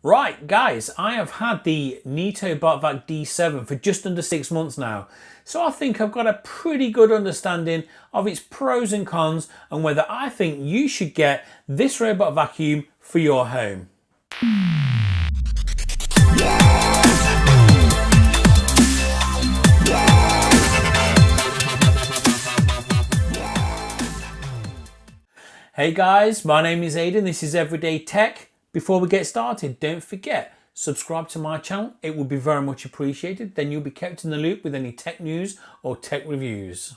Right, guys, I have had the Neato Vac D7 for just under 6 months now, so I think I've got a pretty good understanding of its pros and cons and whether I think you should get this robot vacuum for your home. Hey guys, my name is Aidan, this is Everyday Tech. Before we get started, don't forget, subscribe to my channel, it would be very much appreciated. Then you'll be kept in the loop with any tech news or tech reviews.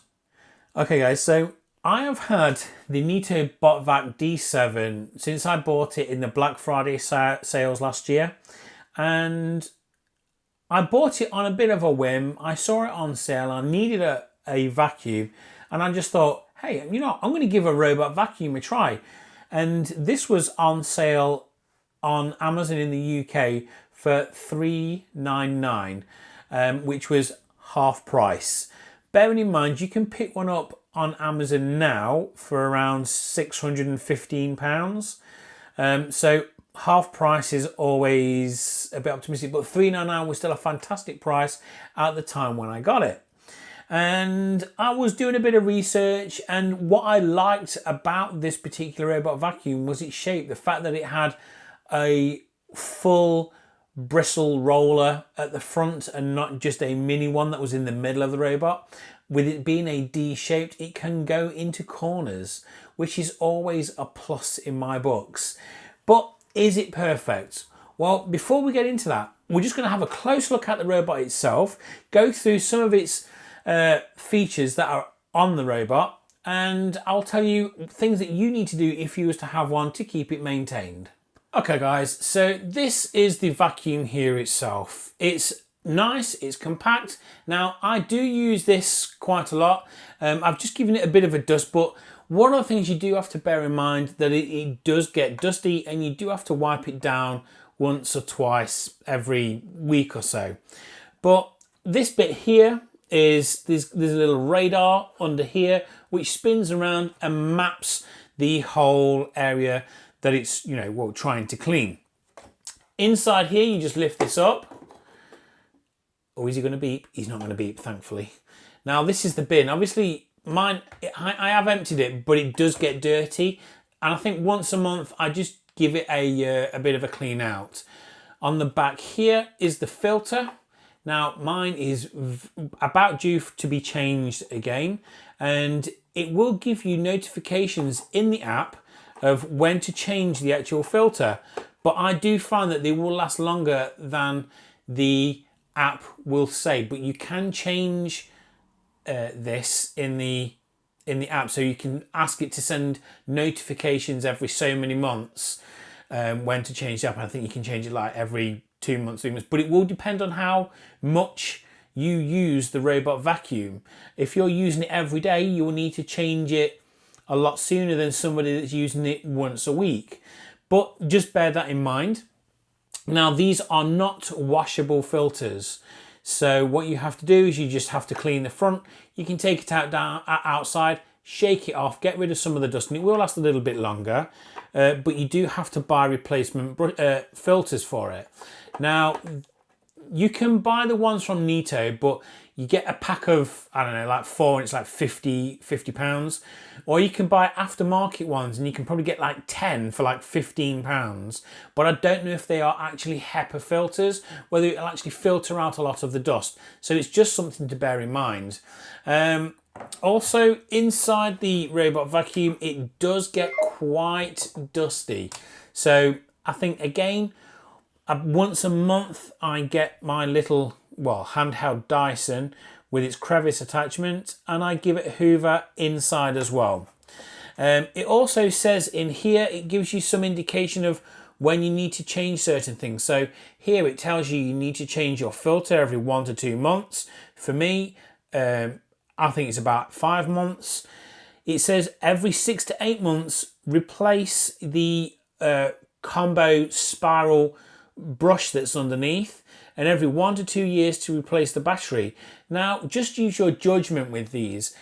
Okay guys, so I have had the Neato Vac D7 since I bought it in the Black Friday sales last year. And I bought it on a bit of a whim. I saw it on sale, I needed a vacuum, and I just thought, hey, you know, I'm going to give a robot vacuum a try. And this was on sale on Amazon in the UK for $3.99, which was half price. Bearing in mind, you can pick one up on Amazon now for around £615. So half price is always a bit optimistic, but $3.99 was still a fantastic price at the time when I got it. And I was doing a bit of research, and what I liked about this particular robot vacuum was its shape. The fact that it had a full bristle roller at the front and not just a mini one that was in the middle of the robot. With it being a D-shaped, it can go into corners, which is always a plus in my books. But is it perfect? Well, before we get into that, we're just going to have a close look at the robot itself, go through some of its features that are on the robot, and I'll tell you things that you need to do if you was to have one to keep it maintained. Okay guys, so this is the vacuum here itself. It's nice, it's compact. Now I do use this quite a lot. I've just given it a bit of a dust, but one of the things you do have to bear in mind that it does get dusty, and you do have to wipe it down once or twice every week or so. But this bit here is there's a little radar under here which spins around and maps the whole area that it's, you know, well, trying to clean. Inside here, you just lift this up. Oh, is he going to beep? He's not going to beep, thankfully. Now, this is the bin. Obviously, mine, I have emptied it, but it does get dirty. And I think once a month, I just give it a bit of a clean out. On the back here is the filter. Now, mine is about due to be changed again, and it will give you notifications in the app of when to change the actual filter. But I do find that they will last longer than the app will say. But you can change this in the app, so you can ask it to send notifications every so many months when to change the app. And I think you can change it like every 2 months, 3 months, but it will depend on how much you use the robot vacuum. If you're using it every day, you will need to change it a lot sooner than somebody that's using it once a week. But just bear that in mind. Now, these are not washable filters. So what you have to do is you just have to clean the front. You can take it outside, shake it off, get rid of some of the dust, and it will last a little bit longer. But you do have to buy replacement filters for it. Now, you can buy the ones from Neato, but you get a pack of, I don't know, like 4, and it's like £50. Or you can buy aftermarket ones, and you can probably get like 10 for like £15. But I don't know if they are actually HEPA filters, whether it'll actually filter out a lot of the dust. So it's just something to bear in mind. Also, inside the robot vacuum, it does get quite dusty. So I think, again, once a month I get my little, well, handheld Dyson with its crevice attachment, and I give it a hoover inside as well. It also says in here, it gives you some indication of when you need to change certain things. So here it tells you need to change your filter every 1 to 2 months. For me, I think it's about 5 months. It says every 6 to 8 months, replace the combo spiral brush that's underneath, and every 1 to 2 years to replace the battery. Now, just use your judgment with these.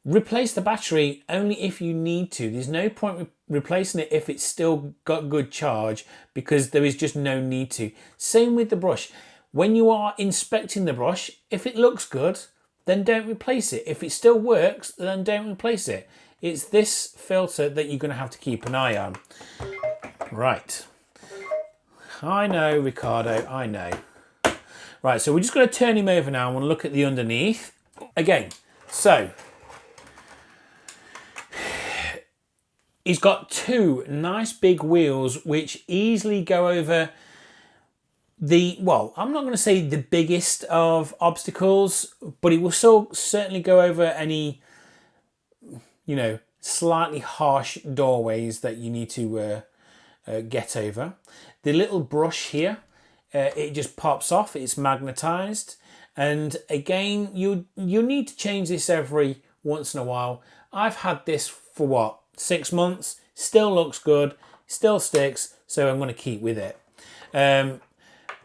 Replace the battery only if you need to. There's no point replacing it if it's still got good charge, because there is just no need to. Same with the brush. When you are inspecting the brush, if it looks good, then don't replace it. If it still works, then don't replace it. It's this filter that you're going to have to keep an eye on. Right. I know, Ricardo, I know. Right, so we're just going to turn him over now and we'll look at the underneath. Again, so he's got two nice big wheels which easily go over the, well, I'm not going to say the biggest of obstacles, but it will still certainly go over any, you know, slightly harsh doorways that you need to get over. The little brush here, it just pops off, it's magnetized. And again, you need to change this every once in a while. I've had this for what, 6 months, still looks good, still sticks, so I'm going to keep with it.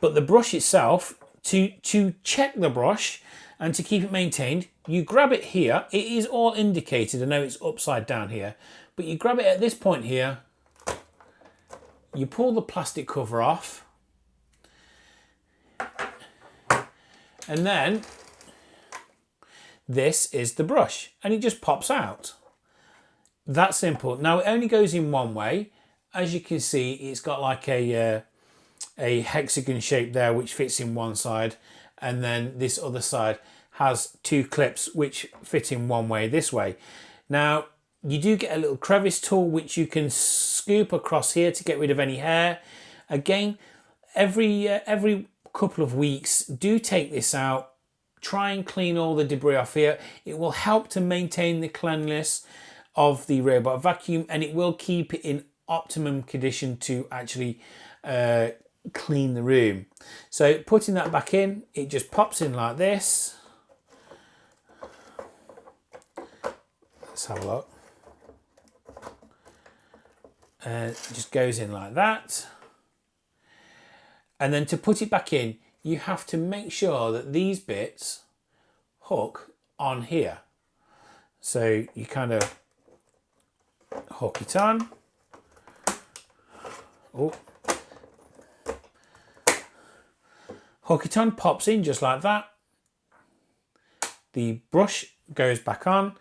But the brush itself, to check the brush and to keep it maintained, you grab it here. It is all indicated. I know it's upside down here, but you grab it at this point here. You pull the plastic cover off. And then this is the brush and it just pops out. That simple. Now it only goes in one way. As you can see, it's got like a hexagon shape there which fits in one side, and then this other side has two clips which fit in one way this way. Now you do get a little crevice tool which you can scoop across here to get rid of any hair. Again, every couple of weeks do take this out, try and clean all the debris off here. It will help to maintain the cleanliness of the robot vacuum, and it will keep it in optimum condition to actually clean the room. So putting that back in, it just pops in like this. Let's have a look. It just goes in like that. And then to put it back in, you have to make sure that these bits hook on here. So you kind of hook it on. Oh. Hook it on, pops in just like that. The brush goes back on.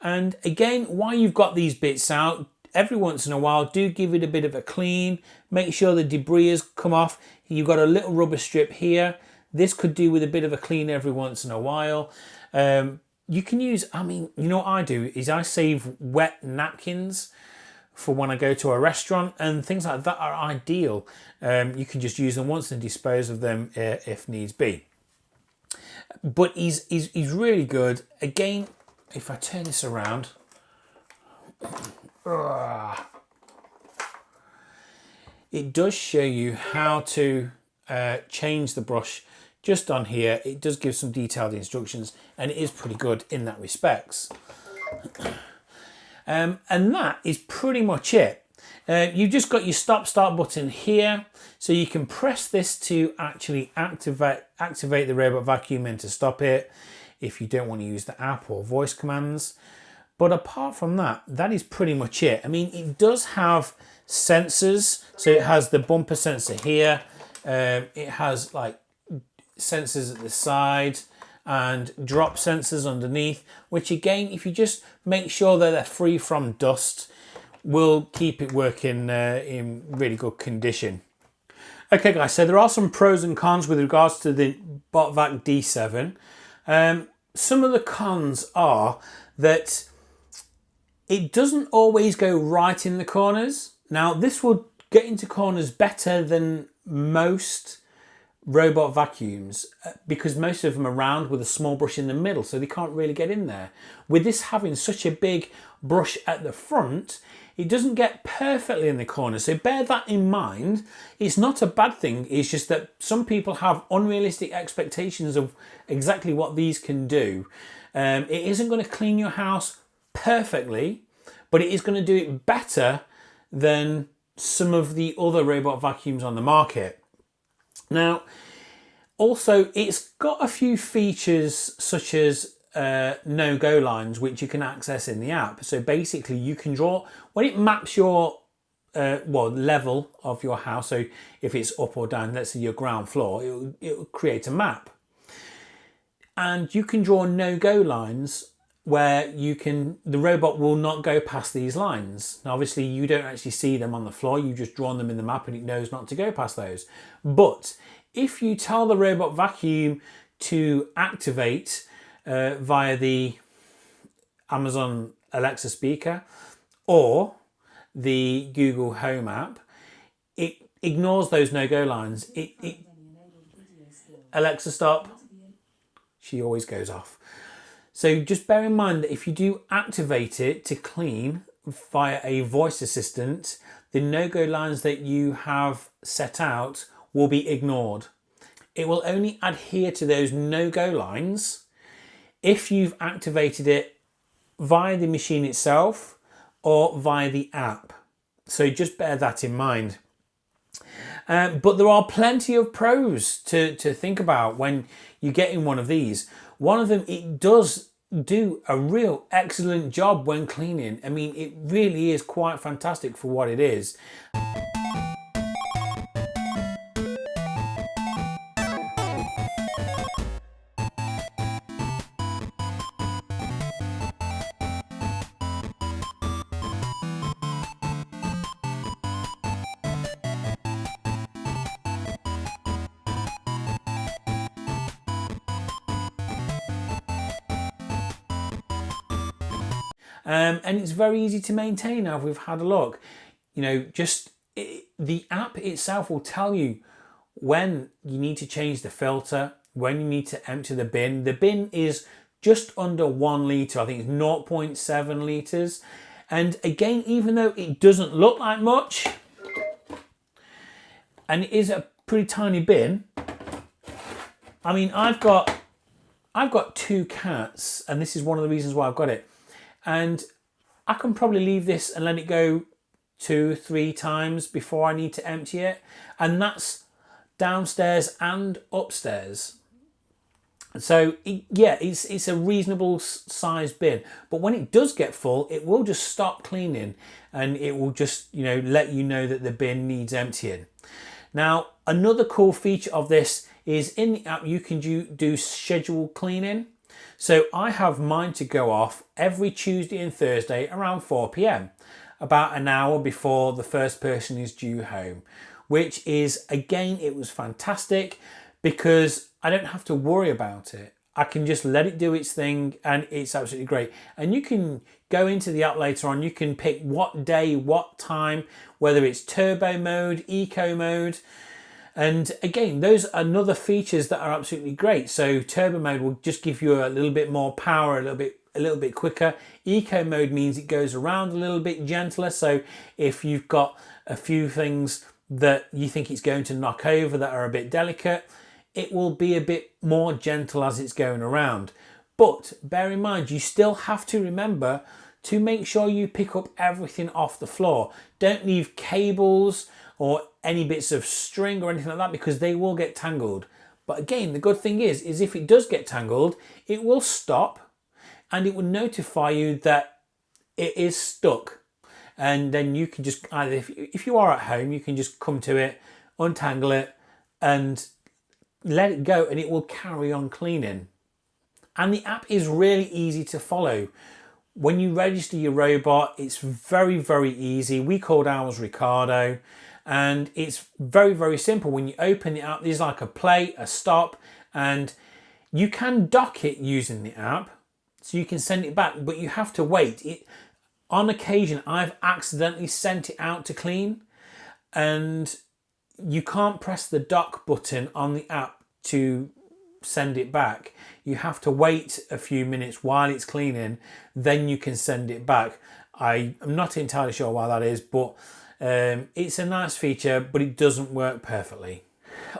And again, while you've got these bits out, every once in a while, do give it a bit of a clean. Make sure the debris has come off. You've got a little rubber strip here. This could do with a bit of a clean every once in a while. You can use, I mean, you know what I do is I save wet napkins for when I go to a restaurant, and things like that are ideal. You can just use them once and dispose of them if needs be. But he's really good. Again, if I turn this around, it does show you how to change the brush just on here. It does give some detailed instructions, and it is pretty good in that respects. And that is pretty much it. You've just got your stop-start button here, so you can press this to actually activate the robot vacuum and to stop it if you don't want to use the app or voice commands. But apart from that, that is pretty much it. I mean, it does have sensors. So it has the bumper sensor here. It has like sensors at the side and drop sensors underneath, which again, if you just make sure that they're free from dust, will keep it working in really good condition. Okay guys, so there are some pros and cons with regards to the BotVac D7. Some of the cons are that it doesn't always go right in the corners. Now this will get into corners better than most robot vacuums because most of them are round with a small brush in the middle, so they can't really get in there. With this having such a big brush at the front, it doesn't get perfectly in the corner, so bear that in mind. It's not a bad thing, it's just that some people have unrealistic expectations of exactly what these can do. It isn't going to clean your house perfectly, but it is going to do it better than some of the other robot vacuums on the market. Now, also, it's got a few features such as no-go lines which you can access in the app. So basically you can draw, when it maps your level of your house, so if it's up or down, let's say your ground floor, it will create a map. And you can draw no-go lines where the robot will not go past these lines. Now, obviously you don't actually see them on the floor, you've just drawn them in the map and it knows not to go past those. But if you tell the robot vacuum to activate via the Amazon Alexa speaker or the Google Home app, it ignores those no-go lines. Alexa, stop. She always goes off. So just bear in mind that if you do activate it to clean via a voice assistant, the no-go lines that you have set out will be ignored. It will only adhere to those no-go lines if you've activated it via the machine itself or via the app. So just bear that in mind. But there are plenty of pros to think about when you get in one of these. One of them, it does do a real excellent job when cleaning. I mean, it really is quite fantastic for what it is. And it's very easy to maintain now. We've had a look, you know, the app itself will tell you when you need to change the filter, when you need to empty the bin. The bin is just under 1 litre, I think it's 0.7 litres. And again, even though it doesn't look like much, and it is a pretty tiny bin, I mean, I've got 2 cats, and this is one of the reasons why I've got it. And I can probably leave this and let it go 2-3 times before I need to empty it. And that's downstairs and upstairs. So it's a reasonable size bin. But when it does get full, it will just stop cleaning and it will just, you know, let you know that the bin needs emptying. Now, another cool feature of this is in the app, you can do scheduled cleaning. So I have mine to go off every Tuesday and Thursday around 4 p.m, about an hour before the first person is due home, which is, again, it was fantastic because I don't have to worry about it. I can just let it do its thing and it's absolutely great. And you can go into the app later on, you can pick what day, what time, whether it's turbo mode, eco mode. And again, those are another features that are absolutely great. So turbo mode will just give you a little bit more power, a little bit quicker. Eco mode means it goes around a little bit gentler. So if you've got a few things that you think it's going to knock over that are a bit delicate, it will be a bit more gentle as it's going around. But bear in mind, you still have to remember to make sure you pick up everything off the floor. Don't leave cables or any bits of string or anything like that because they will get tangled. But again, the good thing is if it does get tangled, it will stop and it will notify you that it is stuck. And then you can just either, if you are at home, you can just come to it, untangle it and let it go and it will carry on cleaning. And the app is really easy to follow. When you register your robot, it's very, very easy. We called ours Ricardo. And it's very, very simple. When you open the app, there's like a play, a stop, and you can dock it using the app. So you can send it back, but you have to wait. On occasion, I've accidentally sent it out to clean and you can't press the dock button on the app to send it back. You have to wait a few minutes while it's cleaning, then you can send it back. I'm not entirely sure why that is, but it's a nice feature, but it doesn't work perfectly.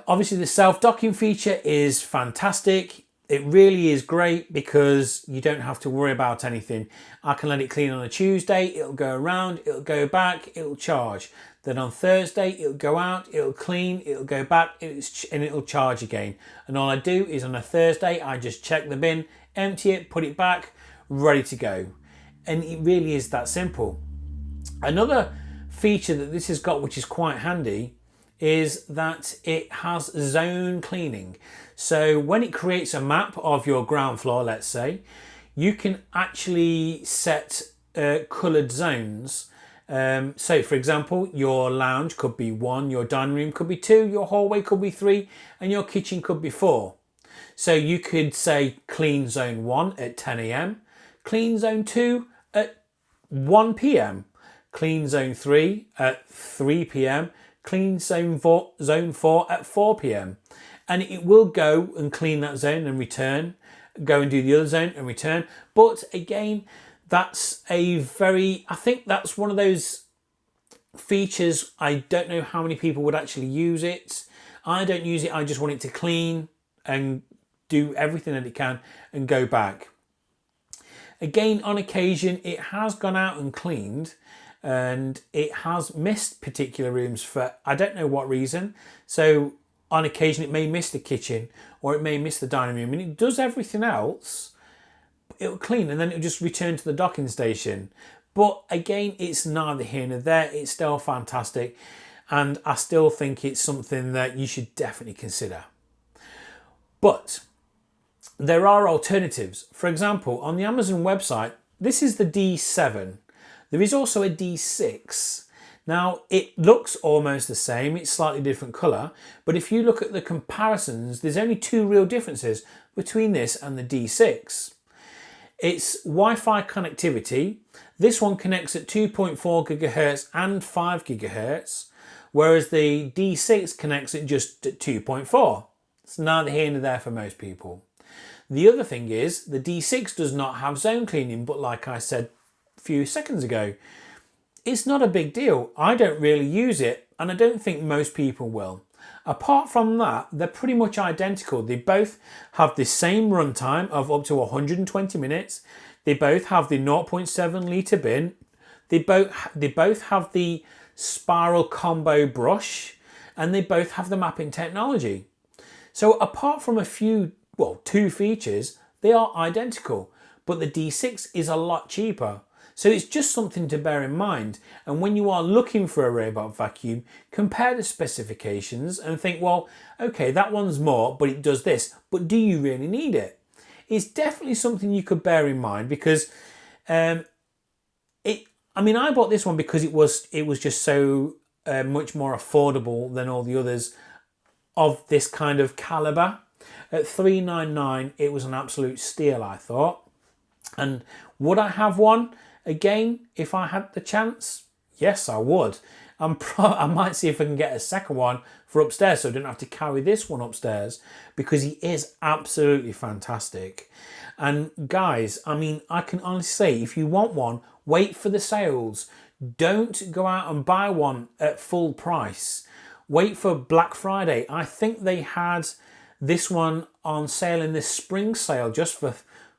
Obviously, the self-docking feature is fantastic. It really is great because you don't have to worry about anything. I can let it clean on a Tuesday, it'll go around, it'll go back, it'll charge. Then on Thursday, it'll go out, it'll clean, it'll go back, and it'll charge again. And all I do is on a Thursday, I just check the bin, empty it, put it back, ready to go. And it really is that simple. Another feature that this has got, which is quite handy, is that it has zone cleaning. So when it creates a map of your ground floor, let's say, you can actually set coloured zones. So for example, your lounge could be 1, your dining room could be 2, your hallway could be 3, and your kitchen could be 4. So you could say clean zone 1 at 10 AM, clean zone 2 at 1 PM, clean zone 3 at 3 PM, clean zone 4 at 4 PM. And it will go and clean that zone and return, go and do the other zone and return. But again, that's I think that's one of those features. I don't know how many people would actually use it. I don't use it. I just want it to clean and do everything that it can and go back. Again, on occasion, it has gone out and cleaned and it has missed particular rooms for I don't know what reason. So on occasion, it may miss the kitchen or it may miss the dining room, and it does everything else. It'll clean and then it'll just return to the docking station. But again, it's neither here nor there. It's still fantastic, and I still think it's something that you should definitely consider. But there are alternatives. For example, on the Amazon website, this is the D7. There is also a D6. Now, it looks almost the same, it's slightly different colour, but if you look at the comparisons, there's only 2 real differences between this and the D6. It's Wi-Fi connectivity. This one connects at 2.4 gigahertz and 5 gigahertz, whereas the D6 connects at just at 2.4. It's neither here nor there for most people. The other thing is, the D6 does not have zone cleaning, but like I said a few seconds ago, it's not a big deal. I don't really use it, and I don't think most people will. Apart from that, they're pretty much identical. They both have the same runtime of up to 120 minutes. They both have the 0.7 litre bin. They both have the spiral combo brush, and they both have the mapping technology. So apart from a few, well, 2 features, they are identical, but the D6 is a lot cheaper. So it's just something to bear in mind. And when you are looking for a robot vacuum, compare the specifications and think, well, okay, that one's more, but it does this. But do you really need it? It's definitely something you could bear in mind because I bought this one because it was just so much more affordable than all the others of this kind of caliber. At $3.99, it was an absolute steal, I thought. And would I have one? Again, if I had the chance, yes, I would. I might see if I can get a second one for upstairs so I don't have to carry this one upstairs, because he is absolutely fantastic. And guys, I can honestly say, if you want one, wait for the sales. Don't go out and buy one at full price. Wait for Black Friday. I think they had this one on sale in this spring sale just for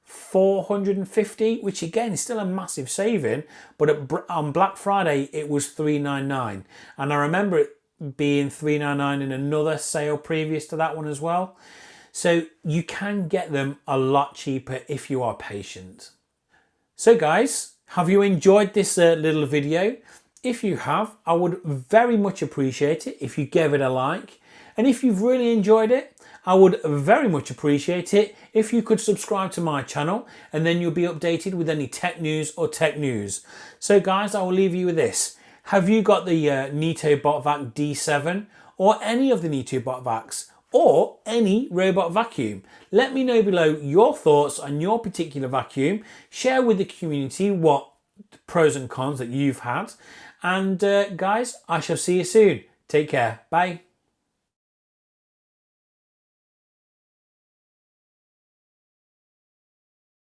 $450, which again is still a massive saving, but on Black Friday it was $3.99, and I remember it being $3.99 in another sale previous to that one as well. So you can get them a lot cheaper if you are patient. So guys, have you enjoyed this little video? If you have, I would very much appreciate it if you gave it a like, and if you've really enjoyed it, I would very much appreciate it if you could subscribe to my channel, and then you'll be updated with any tech news or tech news. So guys, I will leave you with this. Have you got the Neato BotVac D7 or any of the Neato BotVacs or any robot vacuum? Let me know below your thoughts on your particular vacuum. Share with the community what pros and cons that you've had. And guys, I shall see you soon. Take care. Bye.